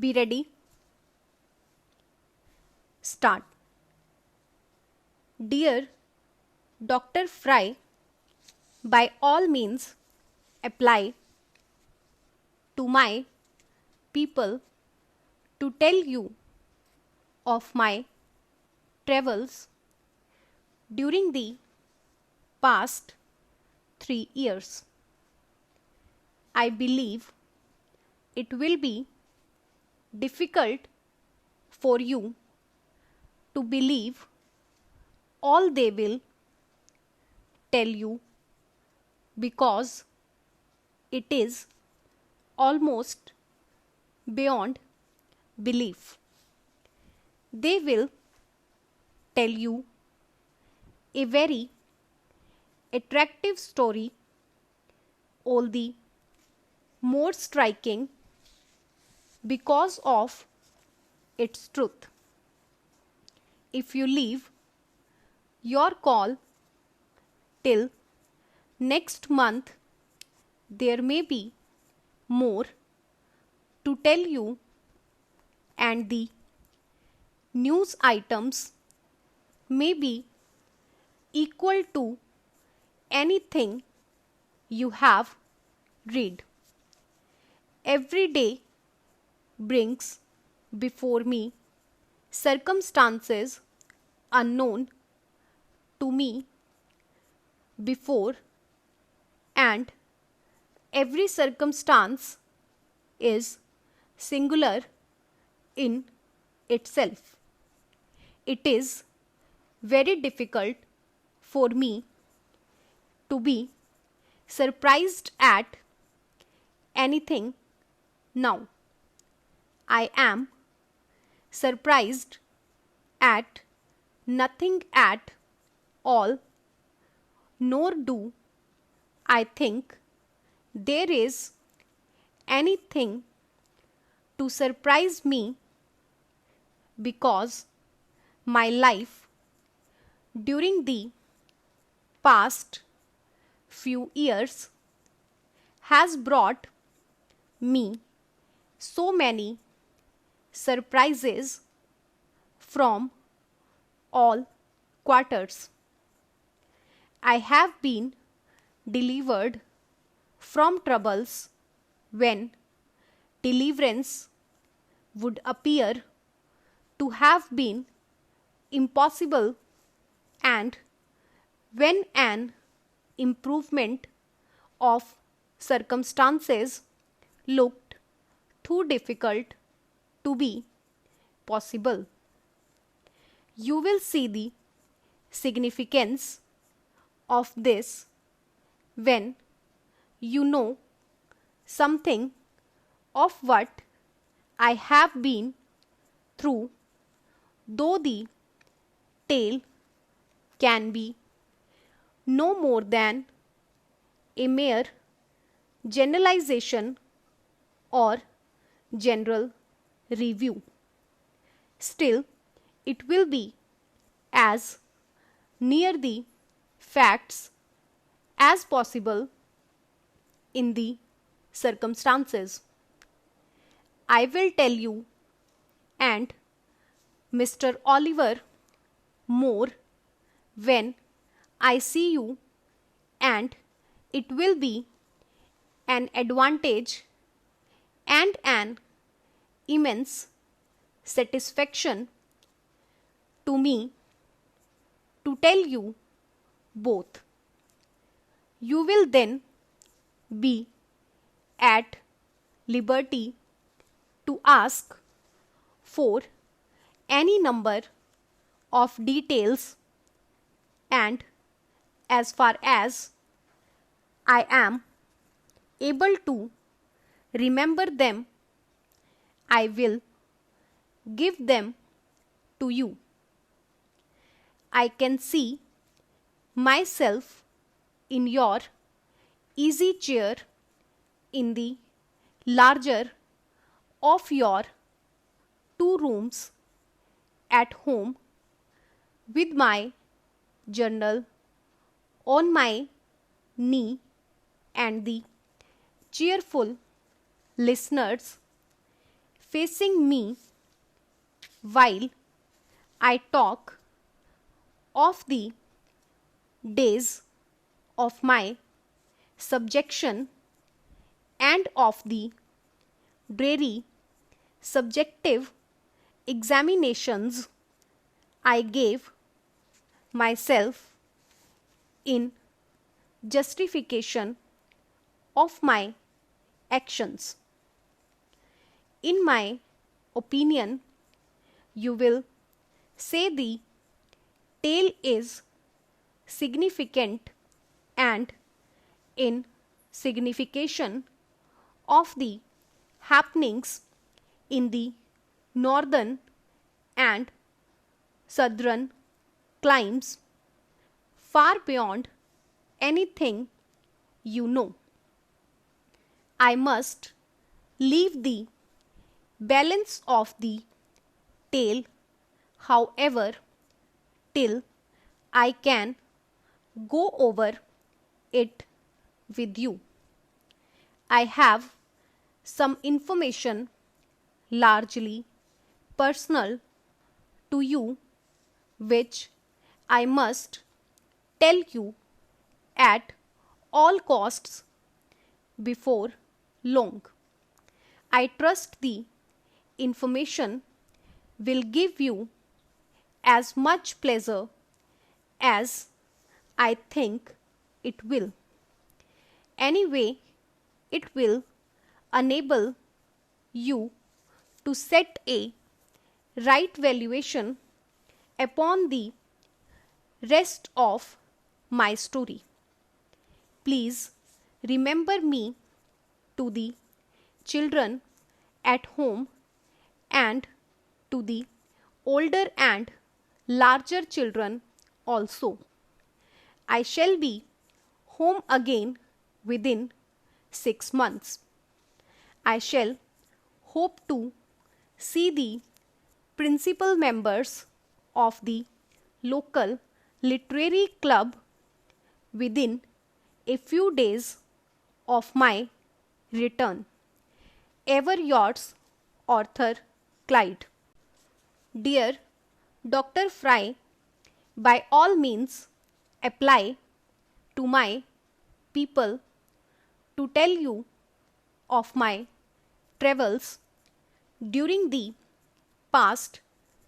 Be ready. Start. Dear Dr. Fry, by all means apply to my people to tell you of my travels during the past 3 years. I believe it will be difficult for you to believe all they will tell you because it is almost beyond belief. They will tell you a very attractive story, all the more striking because of its truth. If you leave your call till next month, there may be more to tell you, and the news items may be equal to anything you have read. Every day brings before me circumstances unknown to me before, and every circumstance is singular in itself. It is very difficult for me to be surprised at anything now. I am surprised at nothing at all, nor do I think there is anything to surprise me, because my life during the past few years has brought me so many surprises from all quarters. I have been delivered from troubles when deliverance would appear to have been impossible, and when an improvement of circumstances looked too difficult to be possible. You will see the significance of this when you know something of what I have been through, though the tale can be no more than a mere generalization or general review. Still, it will be as near the facts as possible in the circumstances. I will tell you and Mr. Oliver more when I see you, and it will be an advantage and an immense satisfaction to me to tell you both. You will then be at liberty to ask for any number of details, and as far as I am able to remember them, I will give them to you. I can see myself in your easy chair in the larger of your 2 rooms at home, with my journal on my knee and the cheerful listeners facing me while I talk of the days of my subjection and of the dreary subjective examinations I gave myself in justification of my actions. In my opinion, you will say the tale is significant and in signification of the happenings in the northern and southern climes far beyond anything you know. I must leave the balance of the tale, however, till I can go over it with you. I have some information largely personal to you which I must tell you at all costs before long. I trust the information will give you as much pleasure as I think it will. Anyway, it will enable you to set a right valuation upon the rest of my story. Please remember me to the children at home and to the older and larger children also. I shall be home again within 6 months. I shall hope to see the principal members of the local literary club within a few days of my return. Ever yours, Arthur Clyde. Dear Dr. Fry, by all means apply to my people to tell you of my travels during the past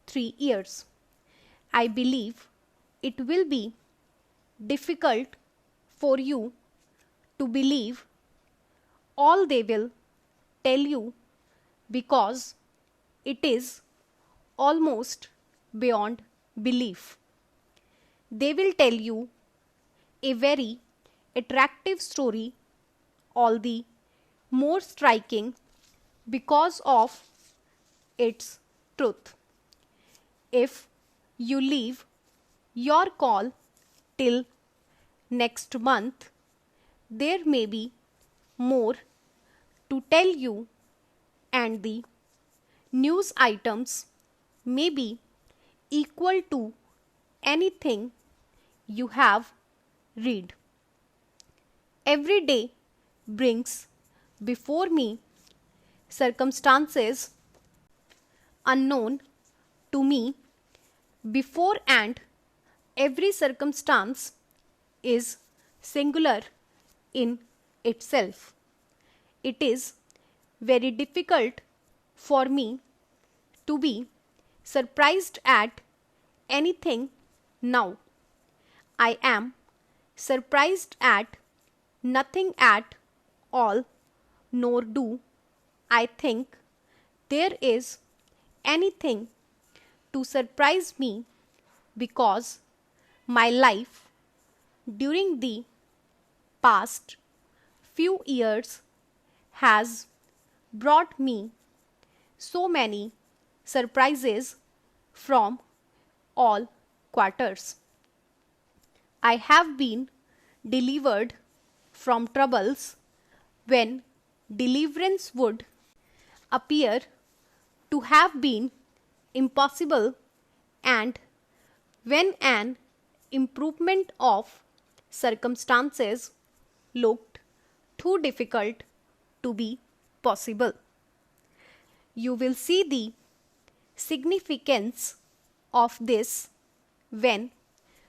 3 years. I believe it will be difficult for you to believe all they will tell you because it is almost beyond belief. They will tell you a very attractive story, all the more striking because of its truth. If you leave your call till next month, there may be more to tell you and the news items may be equal to anything you have read. Every day brings before me circumstances unknown to me before, and every circumstance is singular in itself. It is very difficult for me to be surprised at anything now. I am surprised at nothing at all, nor do I think there is anything to surprise me because my life during the past few years has brought me so many surprises from all quarters. I have been delivered from troubles when deliverance would appear to have been impossible, and when an improvement of circumstances looked too difficult to be possible. You will see the significance of this when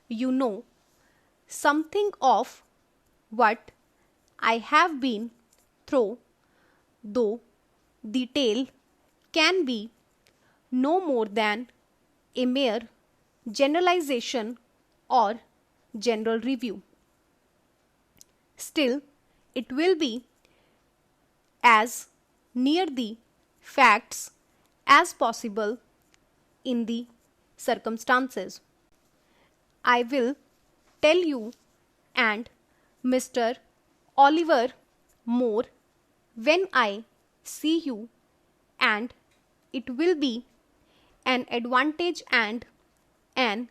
you know something of what I have been through, though the tale can be no more than a mere generalization or general review. Still, it will be as near the facts as possible in the circumstances. I will tell you and Mr. Oliver more when I see you, and it will be an advantage and an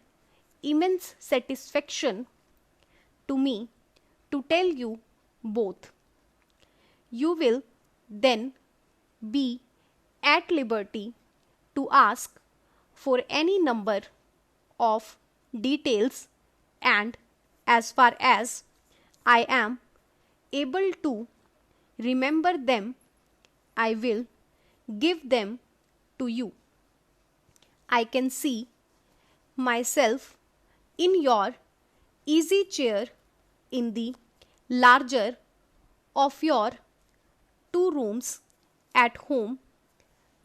immense satisfaction to me to tell you both. You will then be at liberty to ask for any number of details, and as far as I am able to remember them, I will give them to you. I can see myself in your easy chair in the larger of your 2 rooms at home,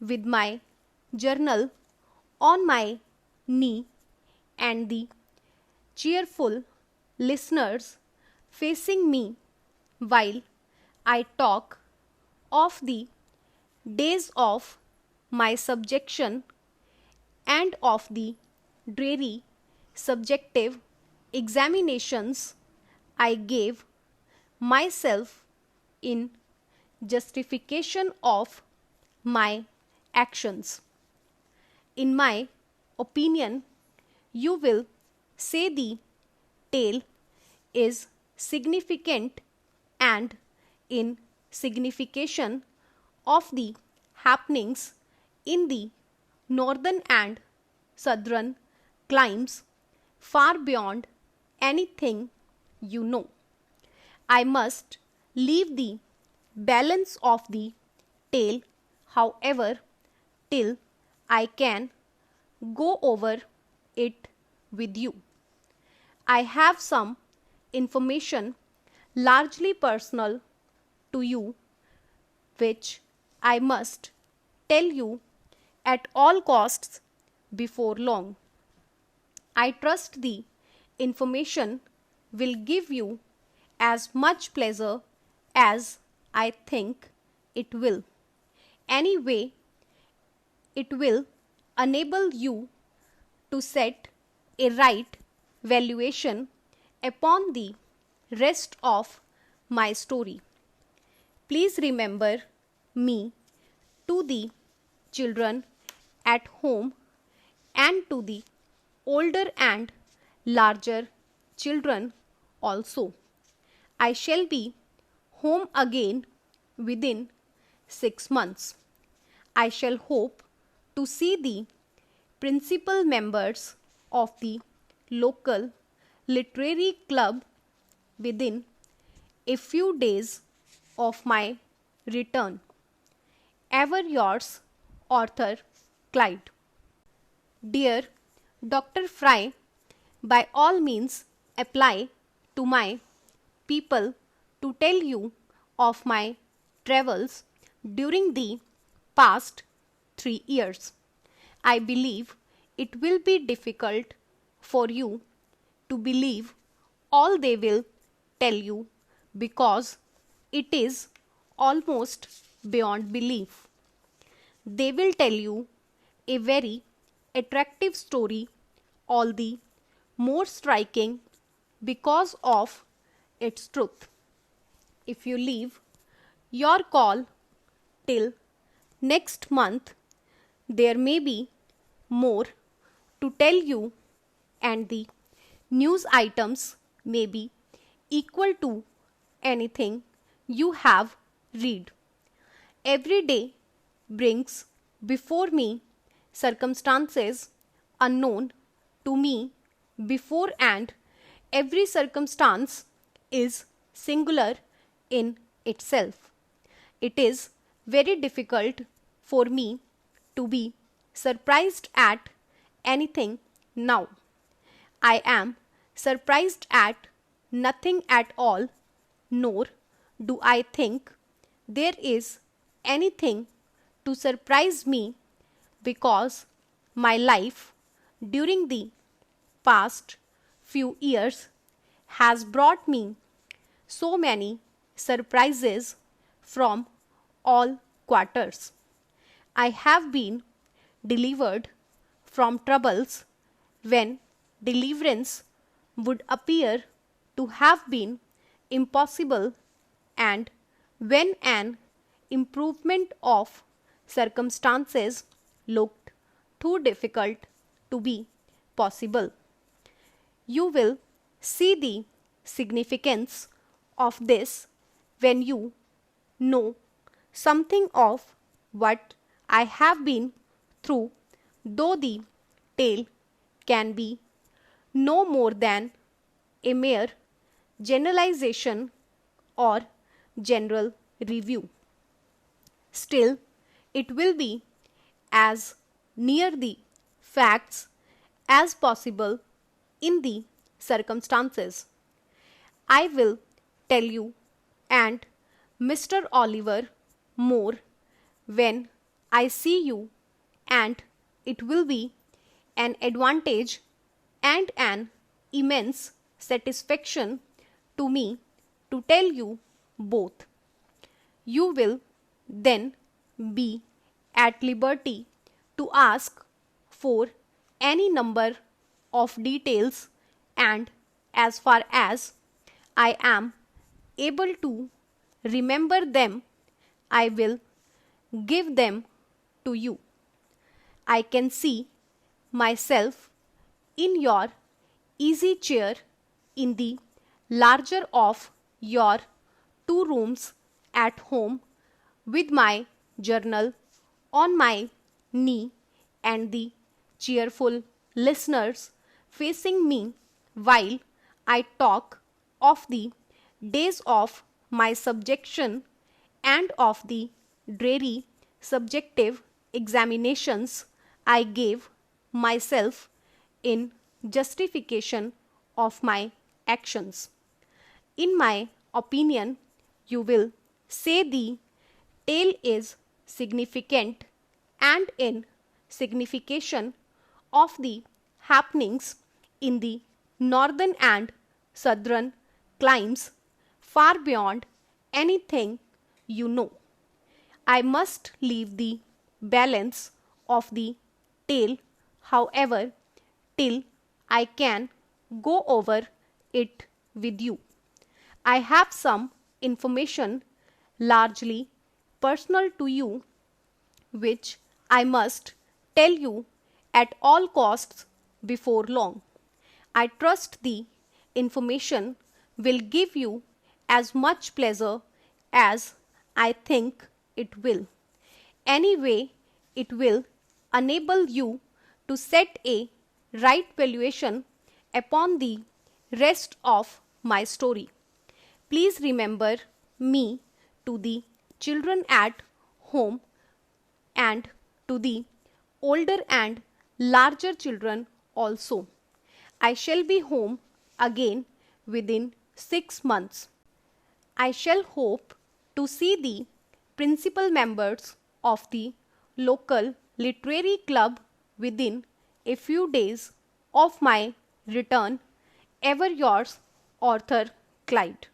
with my journal on my knee and the cheerful listeners facing me while I talk of the days of my subjection and of the dreary subjective examinations I gave myself in justification of my actions. In my opinion, you will say the tale is significant, and in signification of the happenings in the northern and southern climes far beyond anything you know. I must leave the balance of the tale, however, till I can go over it with you. I have some information largely personal to you, which I must tell you at all costs before long. I trust the information will give you as much pleasure as I think it will. Anyway, it will enable you to set a right valuation upon the rest of my story. Please remember me to the children at home and to the older and larger children also. I shall be home again within 6 months. I shall hope to see the principal members of the local literary club within a few days of my return. Ever yours, Arthur Clyde. Dear Dr. Fry, by all means apply to my people to tell you of my travels during the past 3 years. I believe it will be difficult for you to believe all they will tell you, because it is almost beyond belief. They will tell you a very attractive story, all the more striking because of its truth. If you leave your call till next month, there may be more to tell you, and the news items may be equal to anything you have read. Every day brings before me circumstances unknown to me before, and every circumstance is singular in itself. It is very difficult for me to be surprised at anything now. I am surprised at nothing at all, nor do I think there is anything to surprise me, because my life during the past few years has brought me so many surprises from all quarters. I have been delivered from troubles when deliverance would appear to have been impossible, and when an improvement of circumstances looked too difficult to be possible. You will see the significance of this when you know something of what I have been through, though the tale can be no more than a mere generalization or general review. Still, it will be as near the facts as possible in the circumstances. I will tell you and Mr. Oliver more when I see you, and it will be an advantage and an immense satisfaction to me to tell you both. You will then be at liberty to ask for any number of details, and as far as I am able to remember them, I will give them to you. I can see myself in your easy chair in the larger of your 2 rooms at home, with my journal on my knee and the cheerful listeners facing me while I talk of the days of my subjection and of the dreary subjective examinations I gave myself in justification of my actions. In my opinion, you will say the tale is significant, and in signification of the happenings in the northern and southern climes far beyond anything you know. I must leave the balance of the tale, however, till I can go over it with you. I have some information largely personal to you, which I must tell you at all costs before long. I trust the information will give you as much pleasure as I think it will. Anyway, it will enable you to set a right valuation upon the rest of my story. Please remember me to the children at home and to the older and larger children also. I shall be home again within 6 months. I shall hope to see the principal members of the local literary club within a few days of my return. Ever yours, Arthur Clyde.